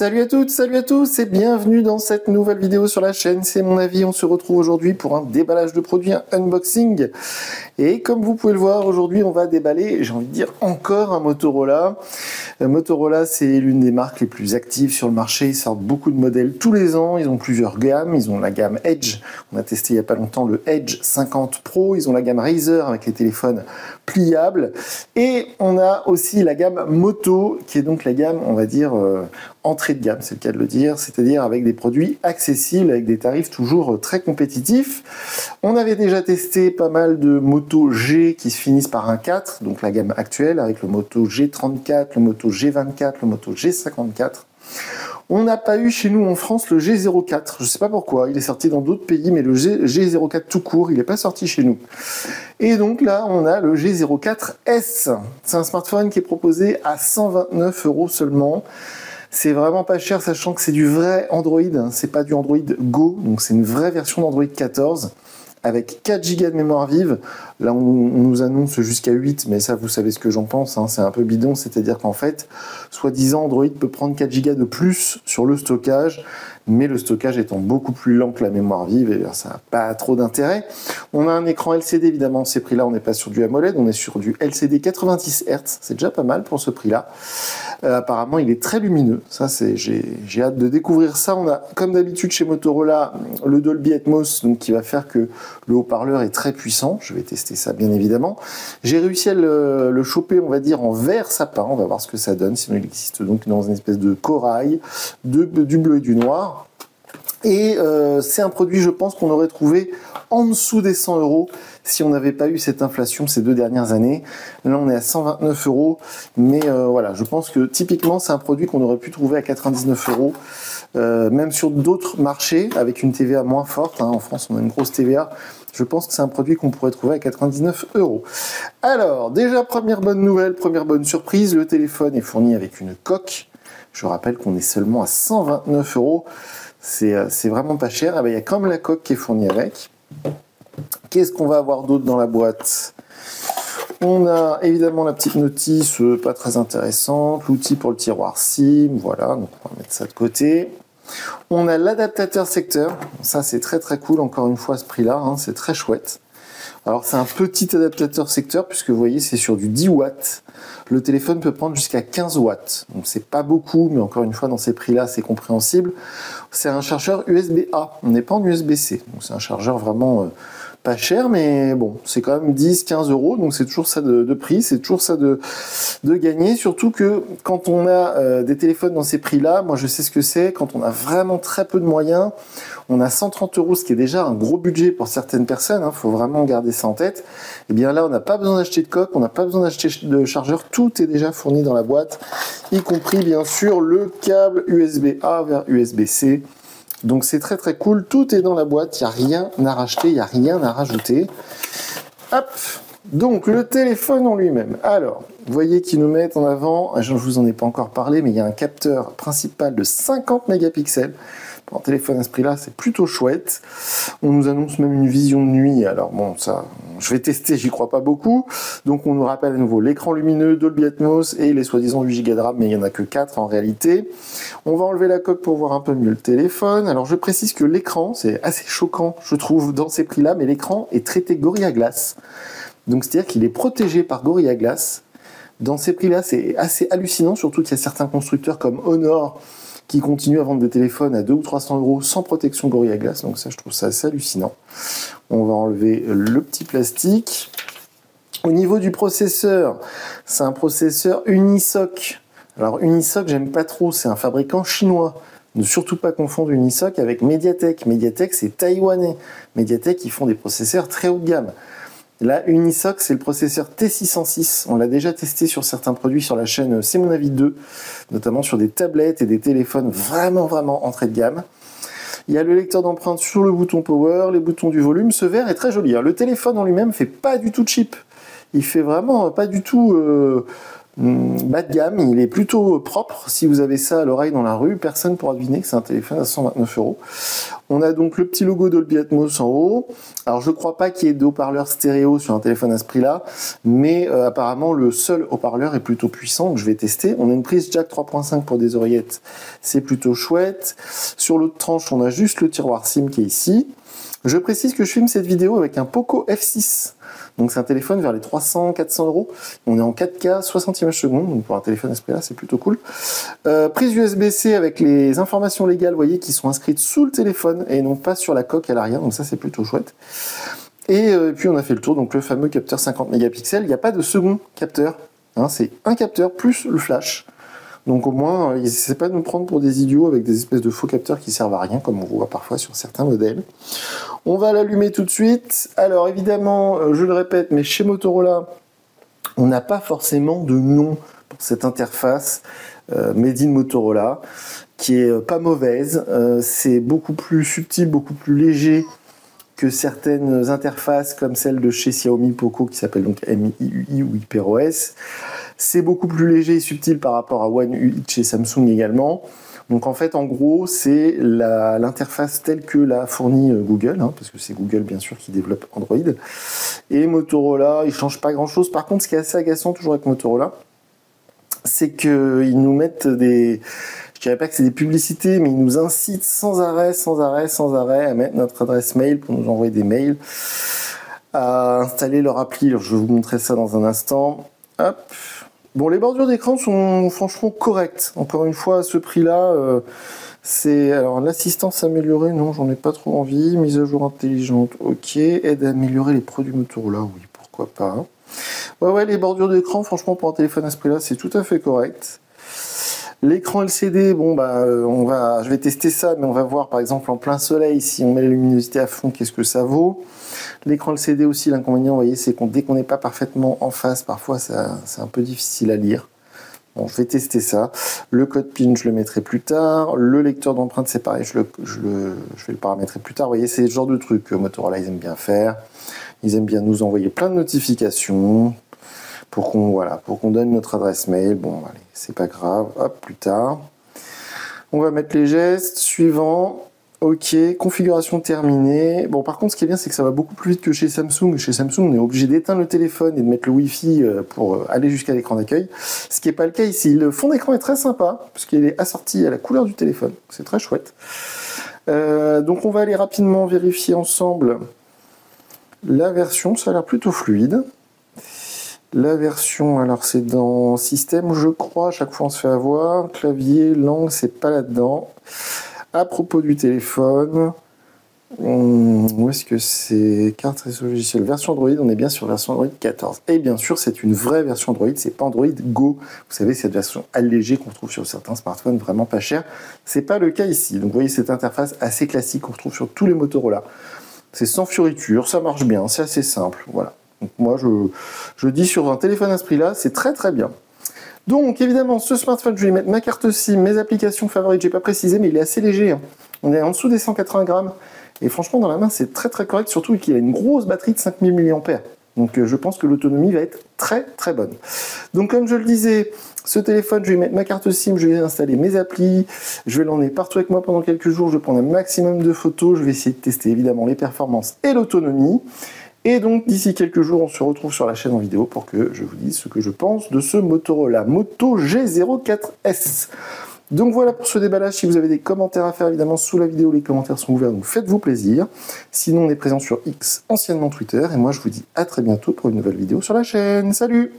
Salut à toutes, salut à tous et bienvenue dans cette nouvelle vidéo sur la chaîne. C'est mon avis, on se retrouve aujourd'hui pour un déballage de produits, un unboxing. Et comme vous pouvez le voir, aujourd'hui on va déballer, j'ai envie de dire, encore un Motorola. Motorola, c'est l'une des marques les plus actives sur le marché. Ils sortent beaucoup de modèles tous les ans. Ils ont plusieurs gammes. Ils ont la gamme Edge. On a testé il n'y a pas longtemps le Edge 50 Pro. Ils ont la gamme Razer avec les téléphones pliables. Et on a aussi la gamme Moto, qui est donc la gamme, on va dire, entrée de gamme, c'est le cas de le dire, c'est-à-dire avec des produits accessibles, avec des tarifs toujours très compétitifs. On avait déjà testé pas mal de Moto G qui se finissent par un 4, donc la gamme actuelle, avec le Moto G34, le Moto G24, le Moto G54. On n'a pas eu chez nous en France le G04, je ne sais pas pourquoi, il est sorti dans d'autres pays, mais le G04 tout court, il n'est pas sorti chez nous. Et donc là, on a le G04S. C'est un smartphone qui est proposé à 129 € seulement. C'est vraiment pas cher, sachant que c'est du vrai Android, hein. C'est pas du Android Go, donc c'est une vraie version d'Android 14 avec 4 Go de mémoire vive. Là, on nous annonce jusqu'à 8, mais ça, vous savez ce que j'en pense, hein. C'est un peu bidon, c'est-à-dire qu'en fait, soi-disant, Android peut prendre 4 Go de plus sur le stockage, mais le stockage étant beaucoup plus lent que la mémoire vive, et ça n'a pas trop d'intérêt. On a un écran LCD, évidemment, ces prix-là, on n'est pas sur du AMOLED, on est sur du LCD 90 Hz, c'est déjà pas mal pour ce prix-là. Apparemment, il est très lumineux, ça, j'ai hâte de découvrir ça. On a, comme d'habitude chez Motorola, le Dolby Atmos, donc, qui va faire que le haut-parleur est très puissant. Je vais tester ça, bien évidemment. J'ai réussi à le choper, on va dire, en vert sapin, on va voir ce que ça donne, sinon il existe donc dans une espèce de corail, du bleu et du noir. Et c'est un produit, je pense, qu'on aurait trouvé en dessous des 100 € si on n'avait pas eu cette inflation ces 2 dernières années. Là, on est à 129 €, mais voilà, je pense que typiquement, c'est un produit qu'on aurait pu trouver à 99 €, même sur d'autres marchés, avec une TVA moins forte, hein. En France, on a une grosse TVA. Je pense que c'est un produit qu'on pourrait trouver à 99 €. Alors, déjà, première bonne nouvelle, première bonne surprise, le téléphone est fourni avec une coque. Je rappelle qu'on est seulement à 129 €. C'est vraiment pas cher. Il y a quand même la coque qui est fournie avec. Qu'est-ce qu'on va avoir d'autre dans la boîte? On a évidemment la petite notice, pas très intéressante, l'outil pour le tiroir SIM, voilà, donc on va mettre ça de côté. On a l'adaptateur secteur, ça c'est très très cool, encore une fois à ce prix-là, hein, c'est très chouette. Alors c'est un petit adaptateur secteur, puisque vous voyez c'est sur du 10 watts. Le téléphone peut prendre jusqu'à 15 watts, donc c'est pas beaucoup, mais encore une fois dans ces prix-là c'est compréhensible. C'est un chargeur USB-A, on n'est pas en USB-C, donc c'est un chargeur vraiment pas cher, mais bon, c'est quand même 10-15 €, donc c'est toujours ça de prix, c'est toujours ça de gagner, surtout que quand on a des téléphones dans ces prix-là, moi je sais ce que c'est, quand on a vraiment très peu de moyens, on a 130 €, ce qui est déjà un gros budget pour certaines personnes, hein, faut vraiment garder ça en tête. Et bien là, on n'a pas besoin d'acheter de coque, on n'a pas besoin d'acheter de chargeur, tout est déjà fourni dans la boîte, y compris bien sûr le câble USB-A vers USB-C. Donc c'est très très cool, tout est dans la boîte, il n'y a rien à racheter, il n'y a rien à rajouter. Hop, donc le téléphone en lui-même. Alors, vous voyez qu'ils nous mettent en avant, je ne vous en ai pas encore parlé, mais il y a un capteur principal de 50 mégapixels. Pour un téléphone à ce prix-là, c'est plutôt chouette. On nous annonce même une vision de nuit. Alors bon, ça, je vais tester, j'y crois pas beaucoup. Donc on nous rappelle à nouveau l'écran lumineux, Dolby Atmos et les soi-disant 8 Go de RAM, mais il n'y en a que 4 en réalité. On va enlever la coque pour voir un peu mieux le téléphone. Alors je précise que l'écran, c'est assez choquant, je trouve, dans ces prix-là, mais l'écran est traité Gorilla Glass. Donc c'est-à-dire qu'il est protégé par Gorilla Glass. Dans ces prix-là, c'est assez hallucinant, surtout qu'il y a certains constructeurs comme Honor qui continuent à vendre des téléphones à 200 ou 300 € sans protection Gorilla Glass, donc ça je trouve ça assez hallucinant. On va enlever le petit plastique. Au niveau du processeur, c'est un processeur Unisoc. Alors Unisoc, j'aime pas trop, c'est un fabricant chinois. Ne surtout pas confondre Unisoc avec Mediatek. Mediatek, c'est taïwanais. Mediatek, ils font des processeurs très haut de gamme. Là, Unisoc, c'est le processeur T606. On l'a déjà testé sur certains produits sur la chaîne C'est mon avis 2, notamment sur des tablettes et des téléphones vraiment, vraiment entrée de gamme. Il y a le lecteur d'empreintes sur le bouton Power, les boutons du volume. Ce verre est très joli, hein. Le téléphone en lui-même fait pas du tout cheap. Il fait vraiment pas du tout bas de gamme, il est plutôt propre. Si vous avez ça à l'oreille dans la rue, personne ne pourra deviner que c'est un téléphone à 129 €. On a donc le petit logo Dolby Atmos en haut. Alors je crois pas qu'il y ait de haut-parleur stéréo sur un téléphone à ce prix-là, mais apparemment le seul haut-parleur est plutôt puissant, donc je vais tester. On a une prise jack 3.5 pour des oreillettes, c'est plutôt chouette. Sur l'autre tranche, on a juste le tiroir SIM qui est ici. Je précise que je filme cette vidéo avec un Poco F6. Donc c'est un téléphone vers les 300-400 €. On est en 4K 60 images secondes, donc pour un téléphone à ce prix-là, c'est plutôt cool. Prise USB-C avec les informations légales, vous voyez, qui sont inscrites sous le téléphone et non pas sur la coque à l'arrière, donc ça c'est plutôt chouette. Et puis on a fait le tour, donc le fameux capteur 50 mégapixels. Il n'y a pas de second capteur, hein, c'est un capteur plus le flash. Donc au moins, ils essaient pas de nous prendre pour des idiots avec des espèces de faux capteurs qui servent à rien, comme on voit parfois sur certains modèles. On va l'allumer tout de suite. Alors évidemment, je le répète, mais chez Motorola, on n'a pas forcément de nom pour cette interface Made in Motorola, qui est pas mauvaise. C'est beaucoup plus subtil, beaucoup plus léger que certaines interfaces comme celle de chez Xiaomi Poco qui s'appelle donc MIUI ou HyperOS. C'est beaucoup plus léger et subtil par rapport à One UI chez Samsung également. Donc en fait, en gros, c'est l'interface telle que l'a fournie Google, hein, parce que c'est Google bien sûr qui développe Android. Et Motorola, il change pas grand-chose. Par contre, ce qui est assez agaçant toujours avec Motorola, c'est qu'ils nous mettent des... Je dirais pas que c'est des publicités, mais ils nous incitent sans arrêt à mettre notre adresse mail pour nous envoyer des mails, à installer leur appli. Alors, je vais vous montrer ça dans un instant. Hop. Bon, les bordures d'écran sont franchement correctes. Encore une fois, à ce prix-là, c'est... Alors, l'assistance améliorée, non, j'en ai pas trop envie. Mise à jour intelligente, ok. Aide à améliorer les produits Motorola, oui, pourquoi pas. Ouais, les bordures d'écran, franchement, pour un téléphone à ce prix-là, c'est tout à fait correct. L'écran LCD, bon je vais tester ça, mais on va voir par exemple en plein soleil, si on met la luminosité à fond, qu'est-ce que ça vaut. L'écran LCD aussi, l'inconvénient, vous voyez, c'est que dès qu'on n'est pas parfaitement en face, parfois c'est un peu difficile à lire. Bon, je vais tester ça. Le code PIN, je le mettrai plus tard. Le lecteur d'empreintes, c'est pareil, je vais le paramétrer plus tard. Vous voyez, c'est le genre de truc que Motorola, ils aiment bien faire. Ils aiment bien nous envoyer plein de notifications pour qu'on donne notre adresse mail. Bon, allez, c'est pas grave. Hop, plus tard. On va mettre les gestes. Suivant. Ok, configuration terminée. Bon, par contre, ce qui est bien, c'est que ça va beaucoup plus vite que chez Samsung. Chez Samsung, on est obligé d'éteindre le téléphone et de mettre le Wi-Fi pour aller jusqu'à l'écran d'accueil. Ce qui n'est pas le cas ici. Le fond d'écran est très sympa, parce qu'il est assorti à la couleur du téléphone. C'est très chouette. Donc, on va aller rapidement vérifier ensemble la version. Ça a l'air plutôt fluide. La version, alors c'est dans système, je crois, à chaque fois on se fait avoir. Clavier, langue, c'est pas là-dedans. À propos du téléphone, où est-ce que c'est? Carte réseau logiciel, version Android, on est bien sur version Android 14. Et bien sûr, c'est une vraie version Android, c'est pas Android Go. Vous savez, cette version allégée qu'on trouve sur certains smartphones vraiment pas cher. C'est pas le cas ici. Donc vous voyez cette interface assez classique qu'on retrouve sur tous les Motorola. C'est sans fioriture, ça marche bien, c'est assez simple, voilà. Donc moi, je dis sur un téléphone à ce prix-là, c'est très très bien. Donc évidemment, ce smartphone, je vais y mettre ma carte SIM, mes applications favorites, j'ai pas précisé, mais il est assez léger. Hein. On est en dessous des 180 grammes. Et franchement, dans la main, c'est très très correct, surtout qu'il a une grosse batterie de 5000 mAh. Donc je pense que l'autonomie va être très très bonne. Donc comme je le disais, ce téléphone, je vais mettre ma carte SIM, je vais installer mes applis, je vais l'emmener partout avec moi pendant quelques jours, je vais prendre un maximum de photos, je vais essayer de tester évidemment les performances et l'autonomie. Et donc, d'ici quelques jours, on se retrouve sur la chaîne en vidéo pour que je vous dise ce que je pense de ce Motorola Moto G04S. Donc voilà pour ce déballage. Si vous avez des commentaires à faire, évidemment, sous la vidéo, les commentaires sont ouverts, donc faites-vous plaisir. Sinon, on est présent sur X, anciennement Twitter. Et moi, je vous dis à très bientôt pour une nouvelle vidéo sur la chaîne. Salut!